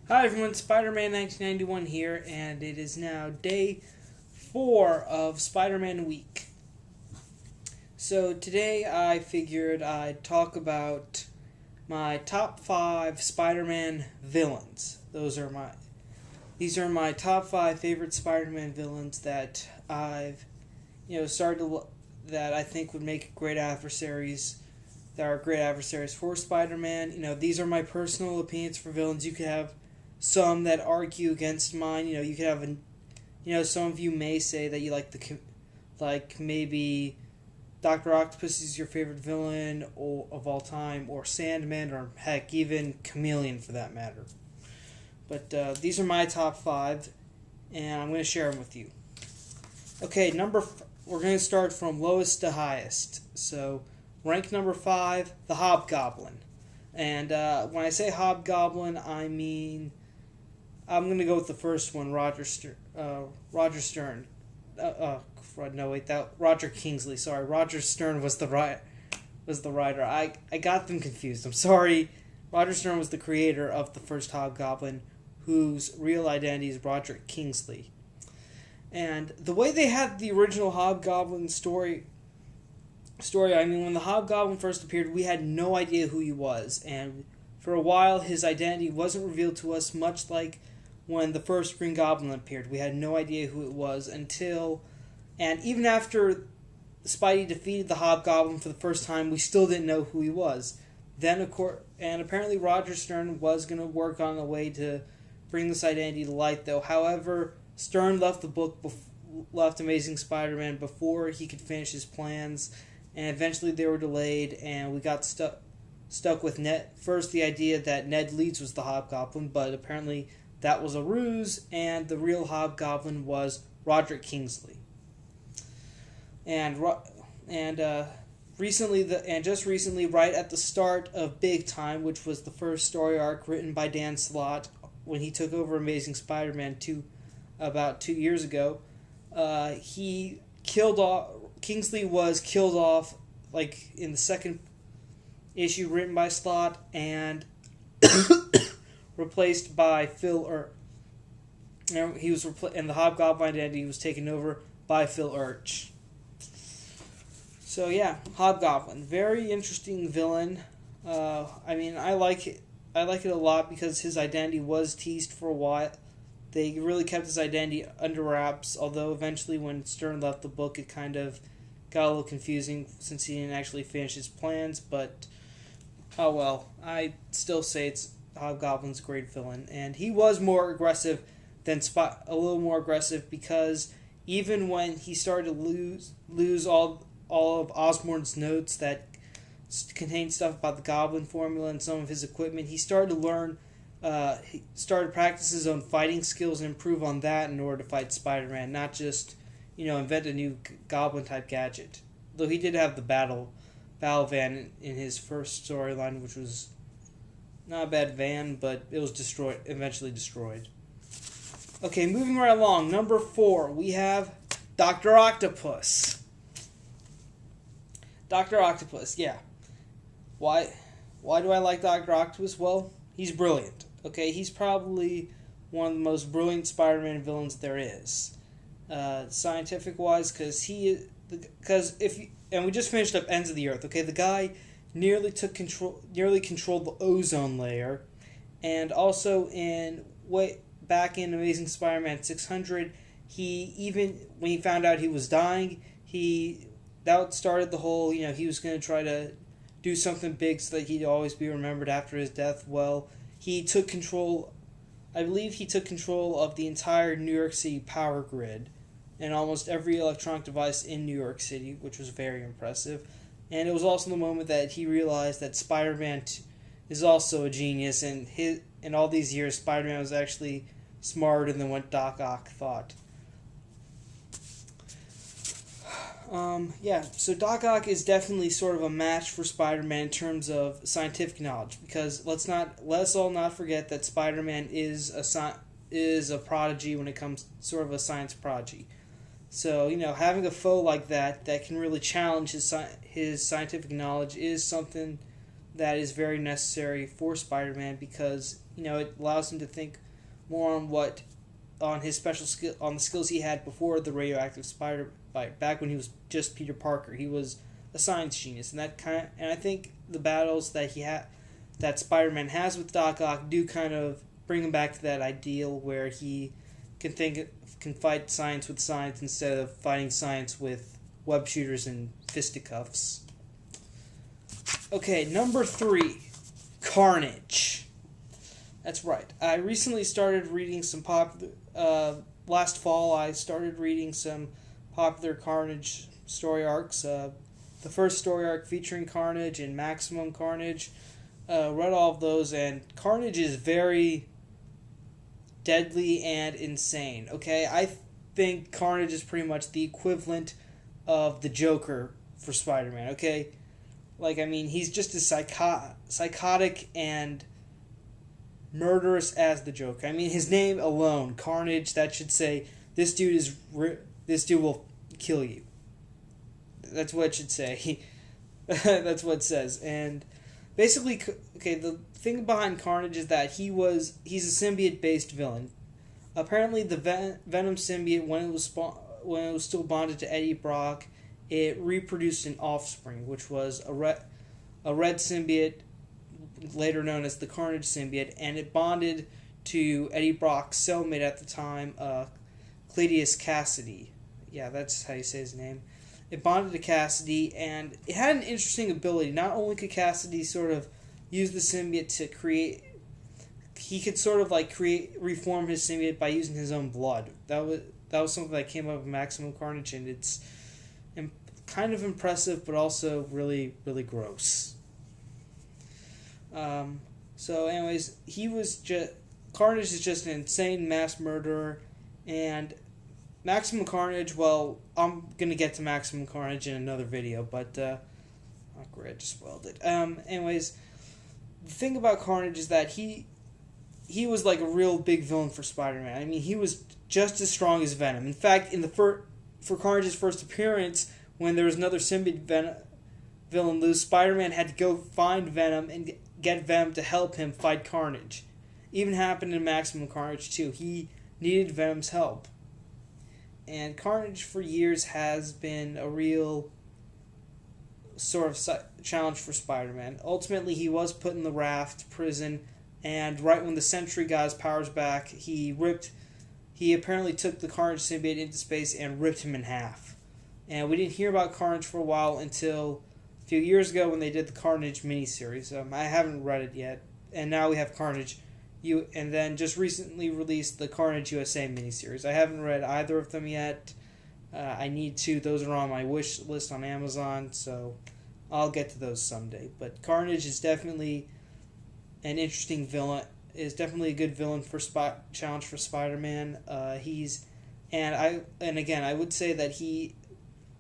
Hi everyone, Spider-Man 1991 here, and it is now day 4 of Spider-Man Week. So today I figured I'd talk about my top 5 Spider-Man villains. These are my top 5 favorite Spider-Man villains that I've started to that I think would make great adversaries that are great adversaries for Spider-Man. These are my personal opinions for villains. You could have some that argue against mine. You could have some of you may say that you like maybe Doctor Octopus is your favorite villain of all time, or Sandman, or heck, even Chameleon for that matter. But these are my top 5, and I'm going to share them with you. Okay, we're going to start from lowest to highest. So, rank number 5, the Hobgoblin. And when I say Hobgoblin, I mean I'm going to go with the first one, Roger Stern. Roger Kingsley. Sorry, Roger Stern was the writer. I got them confused. I'm sorry. Roger Stern was the creator of the first Hobgoblin, whose real identity is Roderick Kingsley. And the way they had the original Hobgoblin story, I mean, when the Hobgoblin first appeared, we had no idea who he was, and for a while his identity wasn't revealed to us, much like when the first Green Goblin appeared. We had no idea who it was and even after Spidey defeated the Hobgoblin for the first time, we still didn't know who he was. Then, and apparently Roger Stern was going to work on a way to bring this identity to light, though. However, Stern left Amazing Spider-Man before he could finish his plans, and eventually they were delayed, and we got stuck with first the idea that Ned Leeds was the Hobgoblin, but apparently that was a ruse, and the real Hobgoblin was Roderick Kingsley. And just recently, right at the start of Big Time, which was the first story arc written by Dan Slott when he took over Amazing Spider-Man about 2 years ago, Kingsley was killed off, like in the second issue written by Slott, and replaced by Phil and the Hobgoblin identity was taken over by Phil Urch. So yeah, Hobgoblin, very interesting villain. I like it. I like it a lot because his identity was teased for a while. They really kept his identity under wraps, although eventually when Stern left the book, it kind of got a little confusing since he didn't actually finish his plans, but oh well. I still say Hobgoblin's a great villain, and he was more aggressive a little more aggressive, because even when he started to lose all of Osborn's notes that contained stuff about the Goblin formula and some of his equipment, he started to learn. He started to practice his own fighting skills and improve on that in order to fight Spider-Man, not just invent a new Goblin type gadget. Though he did have the battle van in his first storyline, which was not a bad van, but it was eventually destroyed. Okay, moving right along. Number 4, we have Dr. Octopus. Dr. Octopus, yeah. Why do I like Dr. Octopus? Well, he's brilliant. Okay, he's probably one of the most brilliant Spider-Man villains there is. Scientific-wise, and we just finished up Ends of the Earth. Okay, the guy nearly controlled the ozone layer, and also back in Amazing Spider-Man 600, when he found out he was dying, that started the whole, he was going to try to do something big so that he'd always be remembered after his death. Well, I believe he took control of the entire New York City power grid and almost every electronic device in New York City, which was very impressive. And it was also the moment that he realized that Spider-Man is also a genius, and in all these years, Spider-Man was actually smarter than what Doc Ock thought. So Doc Ock is definitely sort of a match for Spider-Man in terms of scientific knowledge, because let's all not forget that Spider-Man is a prodigy when it comes sort of a science prodigy. So having a foe like that can really challenge his scientific knowledge is something that is very necessary for Spider-Man, because it allows him to think more on his special skill, on the skills he had before the radioactive spider bite. Back when he was just Peter Parker, he was a science genius, and I think the battles that Spider-Man has with Doc Ock do kind of bring him back to that ideal where he can fight science with science instead of fighting science with web shooters and fisticuffs. Okay, number 3, Carnage. That's right. I recently started reading some last fall I started reading some popular Carnage story arcs. The first story arc featuring Carnage and Maximum Carnage. Read all of those, and Carnage is very deadly and insane. Okay, I think Carnage is pretty much the equivalent of the Joker for Spider-Man. Okay, he's just as psychotic and murderous as the Joker. His name alone, Carnage, that should say this dude will kill you. That's what it should say. That's what it says. And basically, okay, the thing behind Carnage is that he's a symbiote-based villain. Apparently, the Venom symbiote, when it was still bonded to Eddie Brock, it reproduced an offspring, which was a red symbiote, later known as the Carnage symbiote, and it bonded to Eddie Brock's cellmate at the time, Cletus Cassidy. Yeah, that's how you say his name. It bonded to Cassidy, and it had an interesting ability. Not only could Cassidy sort of use the symbiote to create... He could sort of reform his symbiote by using his own blood. That was something that came up with Maximum Carnage, and it's kind of impressive, but also really, really gross. So anyways, Carnage is just an insane mass murderer, and Maximum Carnage, well, I'm going to get to Maximum Carnage in another video, but, oh great, I just spoiled it. Anyways, the thing about Carnage is that he was like a real big villain for Spider-Man. He was just as strong as Venom. In fact, for Carnage's first appearance, when there was another symbiote villain loose, Spider-Man had to go find Venom and get Venom to help him fight Carnage. Even happened in Maximum Carnage too. He needed Venom's help. And Carnage for years has been a real sort of challenge for Spider-Man. Ultimately, he was put in the Raft prison, and right when the Sentry got his powers back, he apparently took the Carnage symbiote into space and ripped him in half. And we didn't hear about Carnage for a while until a few years ago when they did the Carnage miniseries. I haven't read it yet, and now we have Carnage. And then just recently released the Carnage USA miniseries. I haven't read either of them yet. I need to. Those are on my wish list on Amazon, so I'll get to those someday. But Carnage is definitely an interesting villain. Is definitely a good villain for challenge for Spider-Man. I would say that he,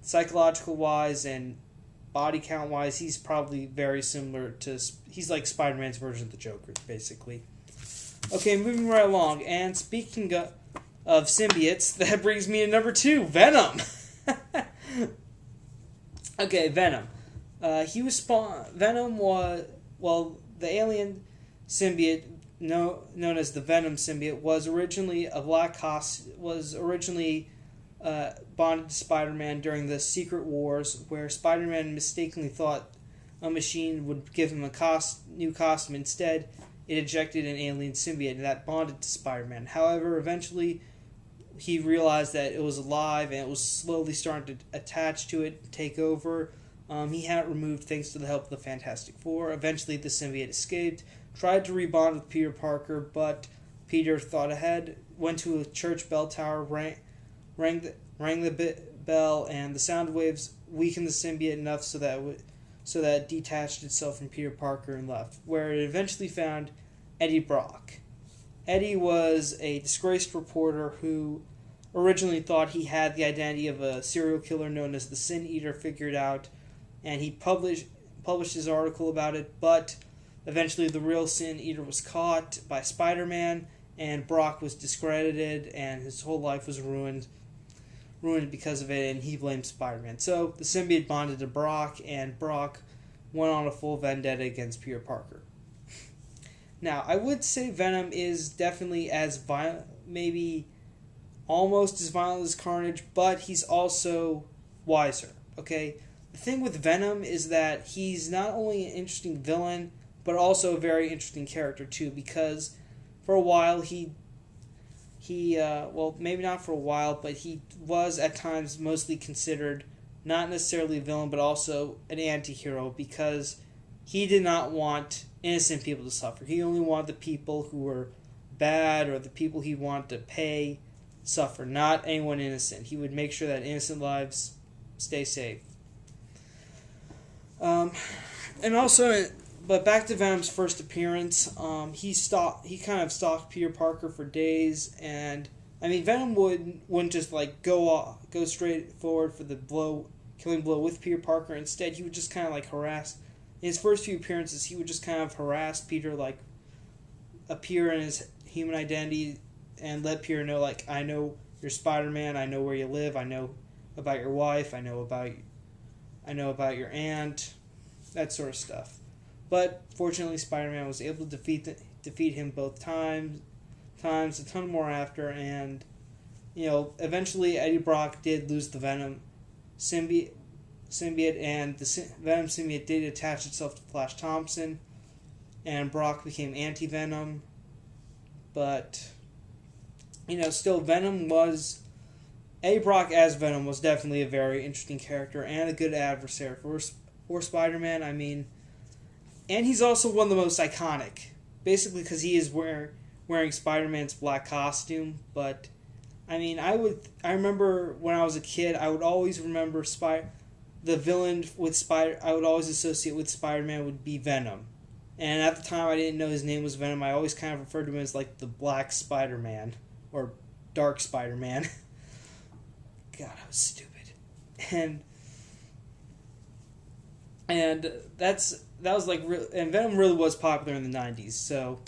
psychological wise and body count wise, he's probably very similar to. He's like Spider-Man's version of the Joker, basically. Okay, moving right along, and speaking of symbiotes, that brings me to number 2, Venom. Okay, Venom. Venom was, the alien symbiote known as the Venom symbiote was originally bonded to Spider-Man during the Secret Wars, where Spider-Man mistakenly thought a machine would give him a new costume. Instead, it ejected an alien symbiote, and that bonded to Spider-Man. However, eventually, he realized that it was alive, and it was slowly starting to attach to it, take over. He had it removed thanks to the help of the Fantastic Four. Eventually, the symbiote escaped, tried to rebond with Peter Parker, but Peter thought ahead, went to a church bell tower, rang the bell, and the sound waves weakened the symbiote enough so that it detached itself from Peter Parker and left, where it eventually found Eddie Brock. Eddie was a disgraced reporter who originally thought he had the identity of a serial killer known as the Sin Eater figured out, and he published his article about it, but eventually the real Sin Eater was caught by Spider-Man, and Brock was discredited, and his whole life was ruined because of it, and he blamed Spider-Man. So the symbiote bonded to Brock, and Brock went on a full vendetta against Peter Parker. Now, I would say Venom is definitely as violent, maybe almost as violent as Carnage, but he's also wiser, okay? The thing with Venom is that he's not only an interesting villain, but also a very interesting character too, because for a while well, maybe not for a while, but he was at times mostly considered not necessarily a villain, but also an anti-hero, because he did not want innocent people to suffer. He only wanted the people who were bad or the people he wanted to pay suffer, not anyone innocent. He would make sure that innocent lives stay safe. And also, but back to Venom's first appearance, he kind of stalked Peter Parker for days, and I mean Venom wouldn't just like go straight forward for the killing blow with Peter Parker. Instead, he would just kind of like harass. In his first few appearances, he would just kind of harass Peter, like appear in his human identity and let Peter know, like, I know you're Spider-Man, I know where you live, I know about your wife, I know about your aunt, that sort of stuff. But fortunately, Spider-Man was able to defeat him both times, a ton more after, and eventually Eddie Brock did lose the Venom symbiote, and the Venom symbiote did attach itself to Flash Thompson, and Brock became Anti-Venom. But still, Eddie Brock as Venom was definitely a very interesting character and a good adversary for Spider-Man. I mean, and he's also one of the most iconic, basically because he is wearing Spider-Man's black costume. But I mean, I remember when I was a kid, I would always remember the villain I would always associate with Spider-Man would be Venom. And at the time, I didn't know his name was Venom. I always kind of referred to him as like the Black Spider-Man or Dark Spider-Man. God, I was stupid. And that was like, and Venom really was popular in the 90s. So,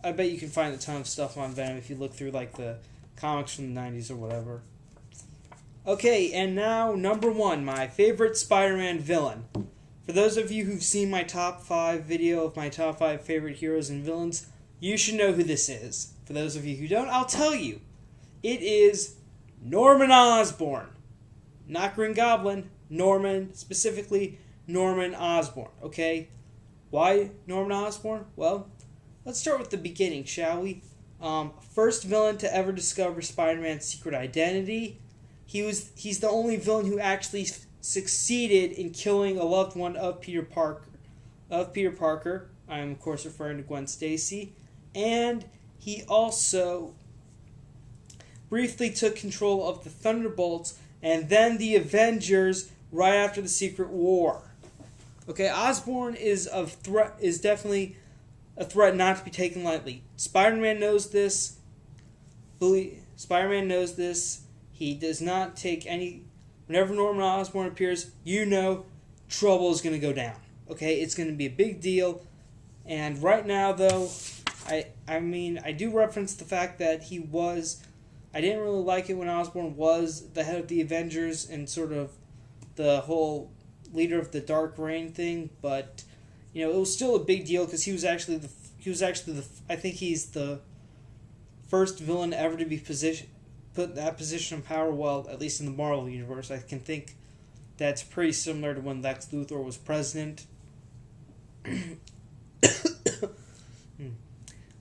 I bet you can find a ton of stuff on Venom if you look through like the comics from the 90s or whatever. Okay, and now number 1, my favorite Spider-Man villain. For those of you who've seen my top 5 video of my top 5 favorite heroes and villains, you should know who this is. For those of you who don't, I'll tell you. It is Norman Osborn. Not Green Goblin, specifically Norman Osborn, okay? Why Norman Osborn? Well, let's start with the beginning, shall we? First villain to ever discover Spider-Man's secret identity. He's the only villain who actually succeeded in killing a loved one of Peter Parker. I'm of course referring to Gwen Stacy, and he also briefly took control of the Thunderbolts and then the Avengers right after the Secret War. Okay, Osborn is definitely a threat not to be taken lightly. Spider-Man knows this. Spider-Man knows this. He does not take any. Whenever Norman Osborn appears, trouble is going to go down. Okay, it's going to be a big deal. And right now, though, I do reference the fact that I didn't really like it when Osborn was the head of the Avengers and sort of the whole leader of the Dark Reign thing, but it was still a big deal because I think he's the first villain ever to be put in that position of power. Well, at least in the Marvel universe, I can think that's pretty similar to when Lex Luthor was president.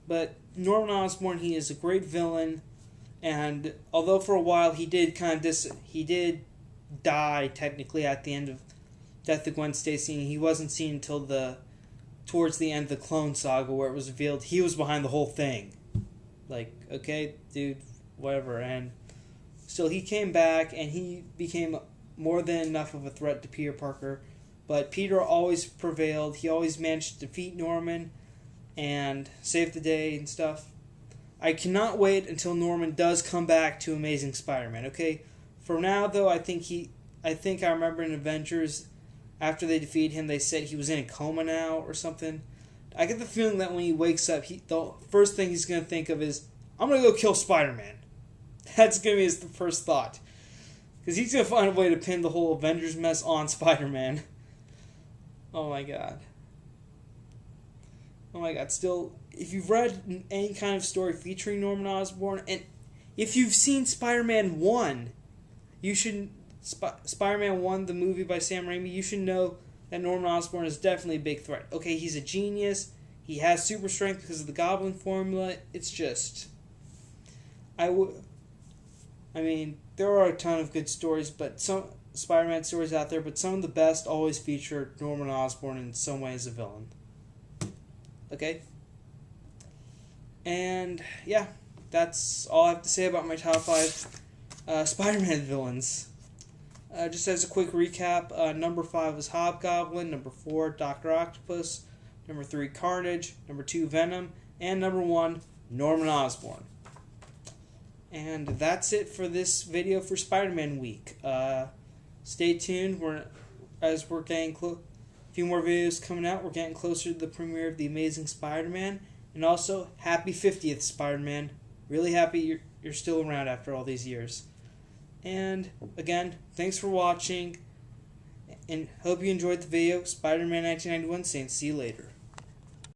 But Norman Osborn, he is a great villain, and although for a while he did die technically at the end of Death of Gwen Stacy, and he wasn't seen until towards the end of the Clone Saga, where it was revealed he was behind the whole thing. Like, okay, dude, whatever. And still, he came back, and he became more than enough of a threat to Peter Parker. But Peter always prevailed. He always managed to defeat Norman and save the day and stuff. I cannot wait until Norman does come back to Amazing Spider-Man, okay? For now, though, I think I remember in Avengers, after they defeated him, they said he was in a coma now or something. I get the feeling that when he wakes up, the first thing he's going to think of is, I'm going to go kill Spider-Man. That's going to be his first thought. Because he's going to find a way to pin the whole Avengers mess on Spider-Man. Oh my god. Oh my god, still, if you've read any kind of story featuring Norman Osborn, and if you've seen Spider-Man 1, you should, Spider-Man 1, the movie by Sam Raimi, you should know that Norman Osborn is definitely a big threat. Okay, he's a genius, he has super strength because of the Goblin formula, it's just, I mean, there are a ton of good stories, but some Spider-Man stories out there, but some of the best always feature Norman Osborn in some way as a villain. Okay? And, yeah, that's all I have to say about my top 5 Spider-Man villains. Just as a quick recap, number 5 was Hobgoblin, number 4, Dr. Octopus, number 3, Carnage, number 2, Venom, and number 1, Norman Osborn. And that's it for this video for Spider-Man Week. Stay tuned, we're getting a few more videos coming out. We're getting closer to the premiere of The Amazing Spider-Man. And also, happy 50th, Spider-Man. Really happy you're still around after all these years. And, again, thanks for watching. And hope you enjoyed the video. Spider-Man 1991 saying see you later.